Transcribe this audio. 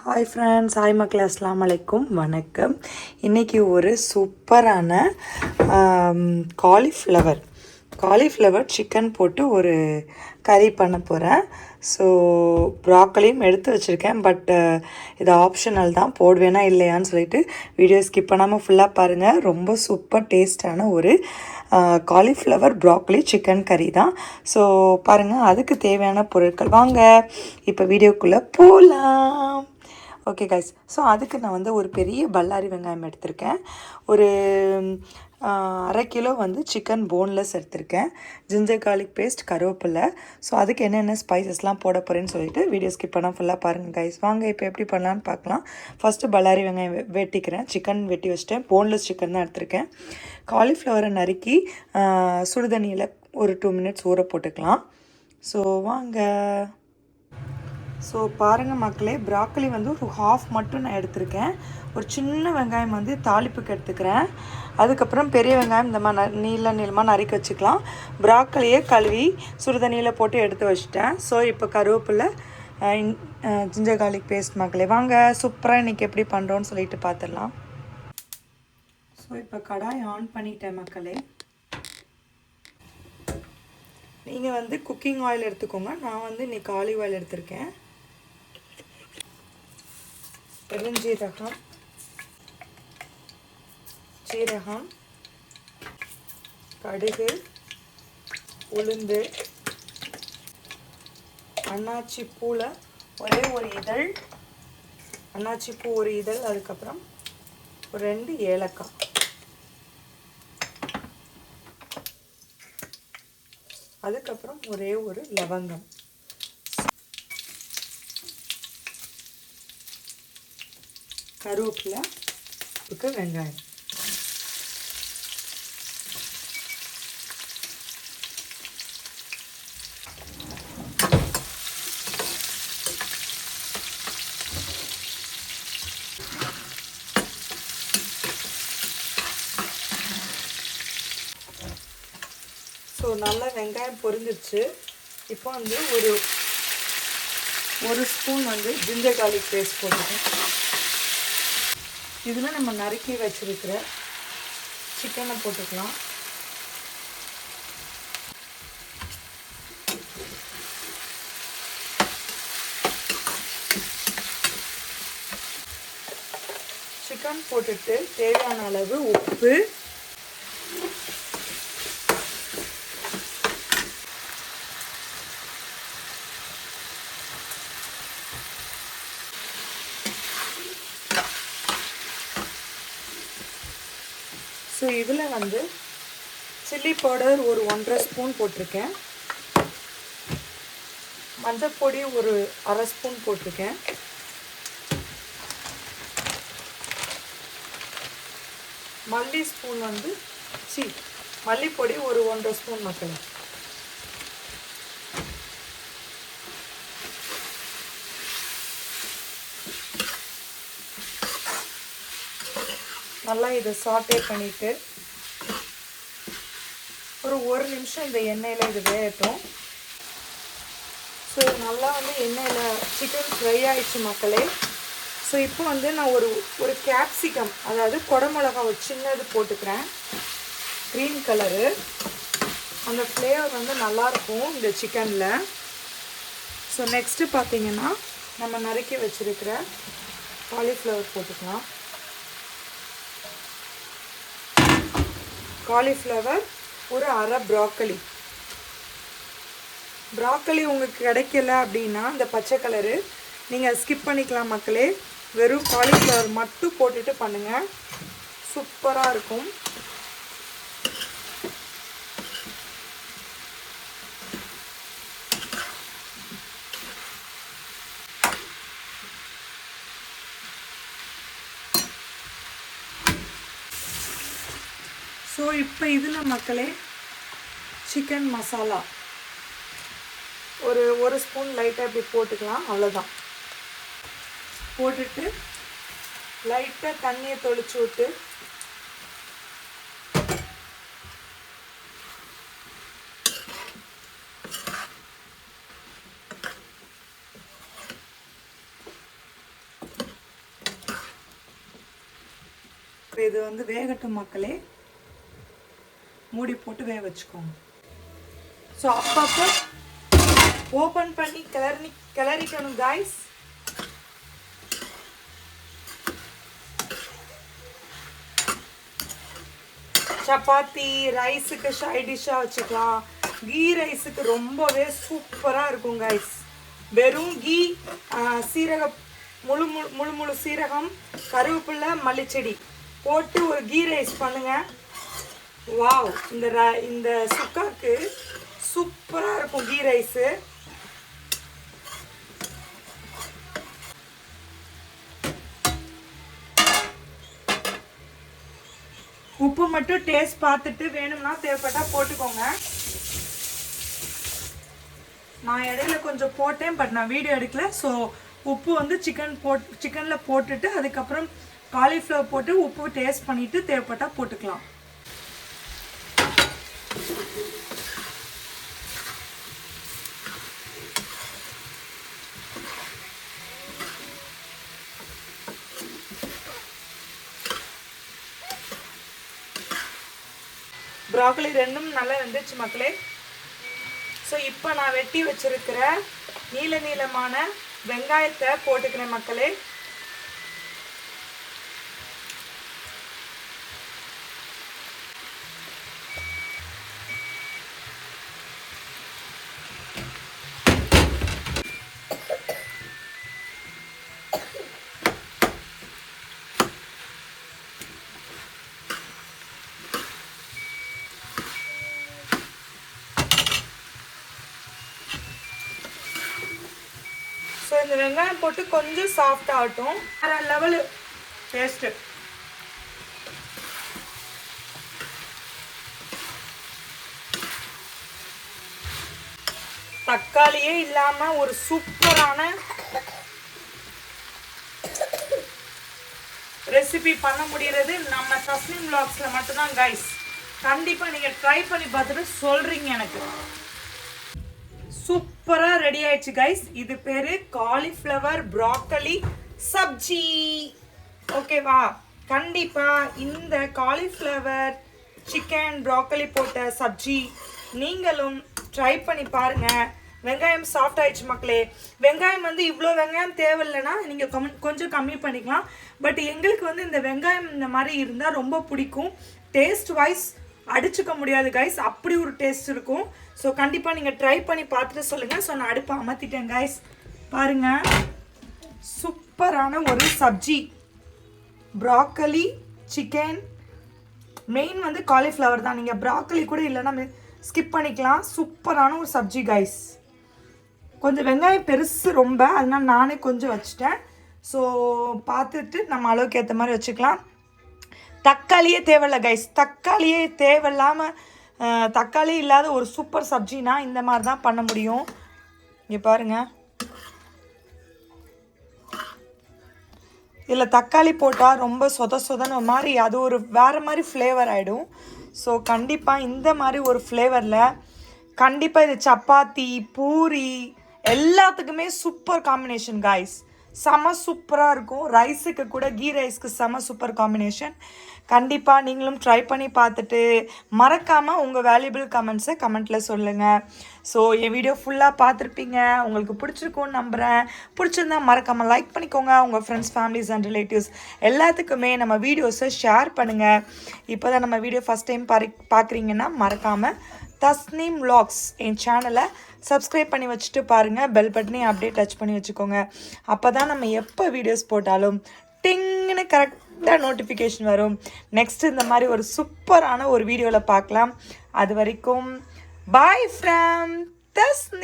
Hi friends, hi மக்களே, அஸ்ஸலாமு அலைக்கும், வணக்கம். இன்றைக்கி ஒரு சூப்பரான காலிஃப்ளவர் சிக்கன் போட்டு ஒரு கறி பண்ண போகிறேன். ஸோ ப்ராக்கலியும் எடுத்து வச்சுருக்கேன். பட் இது ஆப்ஷனல் தான், போடுவேனா இல்லையான்னு சொல்லிட்டு வீடியோ ஸ்கிப் பண்ணாமல் ஃபுல்லாக பாருங்கள். ரொம்ப சூப்பர் டேஸ்டான ஒரு காலிஃப்ளவர் ப்ராக்கலி சிக்கன் கறி தான். ஸோ பாருங்கள், அதுக்கு தேவையான பொருட்கள் வாங்க இப்போ வீடியோக்குள்ளே போகலாம். ஓகே கைஸ், ஸோ அதுக்கு நான் வந்து ஒரு பெரிய பல்லாரி வெங்காயம் எடுத்திருக்கேன். ஒரு 1/2 கிலோ வந்து சிக்கன் போன்லெஸ் எடுத்திருக்கேன். ஜிஞ்சர் கார்லிக் பேஸ்ட், கருவேப்பிலை. ஸோ அதுக்கு என்னென்ன ஸ்பைசஸ்லாம் போட போகிறேன்னு சொல்லிட்டு வீடியோ ஸ்கிப் பண்ணால் ஃபுல்லாக பாருங்கள் கைஸ். வாங்க இப்போ எப்படி பண்ணலான்னு பார்க்கலாம். ஃபஸ்ட்டு பல்லாரி வெங்காயம் வெட்டிக்கிறேன். சிக்கன் வெட்டி வச்சிட்டேன். போன்லெஸ் சிக்கன் தான் எடுத்திருக்கேன். காலிஃப்ளவரை நறுக்கி சுடுதண்ணியில் ஒரு 2 மினிட்ஸ் ஊற போட்டுக்கலாம். ஸோ வாங்க. ஸோ பாருங்கள் மக்களே, ப்ராக்கலி வந்து ஒரு ஹாஃப் மட்டும் நான் எடுத்திருக்கேன். ஒரு சின்ன வெங்காயம் வந்து தாளிப்புக்கு எடுத்துக்கிறேன். அதுக்கப்புறம் பெரிய வெங்காயம் இந்த மாதிரி நீளமாக நறுக்கி வச்சுக்கலாம். ப்ராக்கலியே கழுவி சுடுதண்ணியில் போட்டு எடுத்து வச்சுட்டேன். ஸோ இப்போ கருவேப்பிலை, ஜிஞ்சர் கார்லிக் பேஸ்ட் மக்களே. வாங்க சூப்பராக இன்றைக்கி எப்படி பண்ணுறோன்னு சொல்லிட்டு பார்த்துடலாம். ஸோ இப்போ கடாய் ஆன் பண்ணிட்டேன் மக்களே. நீங்கள் வந்து குக்கிங் ஆயில் எடுத்துக்கோங்க. நான் வந்து இன்றைக்கி ஆலிவ் ஆயில் எடுத்திருக்கேன். பெருஞ்சீரகம், சீரகம், கடுகு, உளுந்து, அன்னாச்சி பூவில் ஒரே ஒரு இதழ், அன்னாச்சி பூ ஒரு இதழ், அதுக்கப்புறம் ஒரு 2 ஏலக்காய், அதுக்கப்புறம் ஒரே ஒரு லவங்கம், கருவேப்பிலை, வெங்காயம். ஸோ நல்லா வெங்காயம் பொரிஞ்சிருச்சு. இப்போ வந்து ஒரு ஸ்பூன் வந்து ஜிஞ்சர் கார்லிக் பேஸ்ட் போட்டுக்கேன். இதில் நம்ம நறுக்கி வச்சுருக்கிற சிக்கனை போட்டுக்கலாம். சிக்கன் போட்டுட்டு தேவையான அளவு உப்பு, ஸோ இதில் வந்து சில்லி பவுடர் ஒரு 1.5 ஸ்பூன் போட்டிருக்கேன். மஞ்சள் பொடி ஒரு 1/2 ஸ்பூன் போட்டிருக்கேன். மல்லிப்பொடி ஒரு 1.5 ஸ்பூன் மக்களே. நல்லா இதை சாட்டே பண்ணிவிட்டு ஒரு நிமிஷம் இந்த எண்ணெயில் இது வேகட்டும். ஸோ நல்லா வந்து எண்ணெயில் சிக்கன் ஃப்ரை ஆகிடுச்சு மக்களே. ஸோ இப்போ வந்து நான் ஒரு கேப்சிகம், அதாவது குடமிளகா ஒரு சின்னது போட்டுக்கிறேன். க்ரீன் கலரு, அந்த ஃப்ளேவர் வந்து நல்லாயிருக்கும் இந்த சிக்கனில். ஸோ நெக்ஸ்ட்டு பார்த்திங்கன்னா நம்ம நறுக்கி வச்சுருக்கிற காலிஃப்ளவர் போட்டுக்கலாம். காலிஃப்ளவர், ஒரு 1/2 ப்ராக்கலி உங்களுக்கு கிடைக்கல அப்படின்னா இந்த பச்சை கலரு நீங்கள் ஸ்கிப் பண்ணிக்கலாம் மக்களே. வெறும் காலிஃப்ளவர் மட்டும் போட்டுட்டு பண்ணுங்கள், சூப்பராக இருக்கும். ஸோ இப்போ இதில் மக்களே சிக்கன் மசாலா ஒரு ஸ்பூன் லைட்டாக இப்படி போட்டுக்கலாம். அவ்வளோதான். போட்டுட்டு லைட்டாக தண்ணியை தொளிச்சு விட்டு இது வந்து வேகட்டும் மக்களே, மூடி போட்டு வேக வச்சுக்கோங்க. ஸோ அப்பப்போ ஓப்பன் பண்ணி கிளறிக்கணும் காய்ஸ். சப்பாத்தி ரைஸுக்கு சைட் டிஷ்ஷாக வச்சுக்கலாம். கீ ரைஸுக்கு ரொம்பவே சூப்பராக இருக்கும் காய்ஸ். வெறும் கீ, சீரகம், முழு சீரகம், கருவேப்பிலை, மல்லிச்செடி போட்டு ஒரு கீ ரைஸ் பண்ணுங்கள். வாவ், இந்த சுக்காக்கு சூப்பராக இருக்கும் கீ ரைஸு. உப்பு மட்டும் டேஸ்ட் பார்த்துட்டு வேணும்னா தேவைப்பட்டால் போட்டுக்கோங்க. நான் இடையில கொஞ்சம் போட்டேன், பட் நான் வீடியோ எடுக்கல. ஸோ உப்பு வந்து சிக்கனில் போட்டுட்டு அதுக்கப்புறம் காலிஃப்ளவர் போட்டு உப்பு டேஸ்ட் பண்ணிவிட்டு தேவைப்பட்டால் போட்டுக்கலாம். ப்ராக்கலி ரெண்டும் நல்லா வெந்துச்சு மக்களே. ஸோ இப்போ நான் வெட்டி வச்சிருக்கிற நீளமான வெங்காயத்தை போட்டுக்கிறேன் மக்களே. ஸோ இந்த வெங்காயம் போட்டு கொஞ்சம் சாஃப்ட் ஆகட்டும். வேற லெவலு டேஸ்ட்டு. தக்காளியே இல்லாமல் ஒரு சூப்பரான ரெசிபி பண்ண முடியறது நம்ம தஸ்னீம் vlogsல மட்டும்தான் கைஸ். கண்டிப்பாக நீங்கள் ட்ரை பண்ணி பார்த்துட்டு சொல்கிறீங்க எனக்கு. சூப்பராக ரெடி ஆயிடுச்சு கைஸ். இது பேர் காலிஃப்ளவர் ப்ராக்கலி சப்ஜி. ஓகேவா? கண்டிப்பாக இந்த காலிஃப்ளவர் சிக்கன் ப்ராக்கலி போட்ட சப்ஜி நீங்களும் ட்ரை பண்ணி பாருங்கள். வெங்காயம் சாஃப்ட் ஆயிடுச்சு மக்களே. வெங்காயம் வந்து இவ்வளோ வெங்காயம் தேவையில்லைன்னா நீங்கள் கொஞ்சம் கம்மி பண்ணிக்கலாம். பட் எங்களுக்கு வந்து இந்த வெங்காயம் இந்த மாதிரி இருந்தால் ரொம்ப பிடிக்கும். டேஸ்ட் வைஸ் அடிச்சுக்க முடியாது கைஸ், அப்படி ஒரு டேஸ்ட் இருக்கும். ஸோ கண்டிப்பாக நீங்கள் ட்ரை பண்ணி பார்த்துட்டு சொல்லுங்கள். ஸோ நான் அடுப்பை அமர்த்திட்டேன் கைஸ். பாருங்கள், சூப்பரான ஒரு சப்ஜி. ப்ராக்கலி சிக்கன், மெயின் வந்து காலிஃப்ளவர் தான். நீங்கள் ப்ராக்கலி கூட இல்லைன்னா ஸ்கிப் பண்ணிக்கலாம். சூப்பரான ஒரு சப்ஜி கைஸ். கொஞ்சம் வெங்காயம் பெருசு ரொம்ப, அதனால் நானே கொஞ்சம் வச்சுட்டேன். ஸோ பார்த்துட்டு நம்ம அளவுக்கு ஏற்ற மாதிரி வச்சுக்கலாம். தக்காளியே தேவையில்லை கைஸ். தக்காளியே தேவையில்லாமல் தக்காளி இல்லாத ஒரு சூப்பர் சப்ஜினா இந்த மாதிரி தான் பண்ண முடியும். இங்கே பாருங்கள், இதில் தக்காளி போட்டால் ரொம்ப சொதன்னு ஒரு மாதிரி அது ஒரு வேறு மாதிரி ஃப்ளேவர் ஆகிடும். ஸோ கண்டிப்பாக இந்த மாதிரி ஒரு ஃப்ளேவரில் கண்டிப்பாக இது சப்பாத்தி, பூரி எல்லாத்துக்குமே சூப்பர் காம்பினேஷன் கைஸ். செம சூப்பராக இருக்கும். ரைஸுக்கு கூட கீ ரைஸ்க்கு செம சூப்பர் காம்பினேஷன். கண்டிப்பாக நீங்களும் ட்ரை பண்ணி பார்த்துட்டு மறக்காமல் உங்கள் வேல்யூபிள் கமெண்ட்ஸை கமெண்ட்டில் சொல்லுங்கள். ஸோ என் வீடியோ ஃபுல்லாக பார்த்துருப்பீங்க, உங்களுக்கு பிடிச்சிருக்கும்னு நம்புகிறேன். பிடிச்சிருந்தா மறக்காமல் லைக் பண்ணிக்கோங்க. உங்கள் ஃப்ரெண்ட்ஸ், ஃபேமிலிஸ் அண்ட் ரிலேட்டிவ்ஸ் எல்லாத்துக்குமே நம்ம வீடியோஸை ஷேர் பண்ணுங்கள். இப்போ தான் நம்ம வீடியோ ஃபஸ்ட் டைம் பார்க்குறீங்கன்னா மறக்காமல் தஸ்னீம் vlogs என் சேனலை சப்ஸ்கிரைப் பண்ணி வச்சுட்டு பாருங்கள். பெல் பட்டனையும் அப்படியே டச் பண்ணி வச்சுக்கோங்க. அப்போ தான் நம்ம எப்போ வீடியோஸ் போட்டாலும் டிங்னு கரெக்டாக நோட்டிஃபிகேஷன் வரும். நெக்ஸ்ட் இந்த மாதிரி ஒரு சூப்பரான ஒரு வீடியோவில் பார்க்கலாம். அது வரைக்கும் பாய் ஃப்ரம் தஸ்னீம்.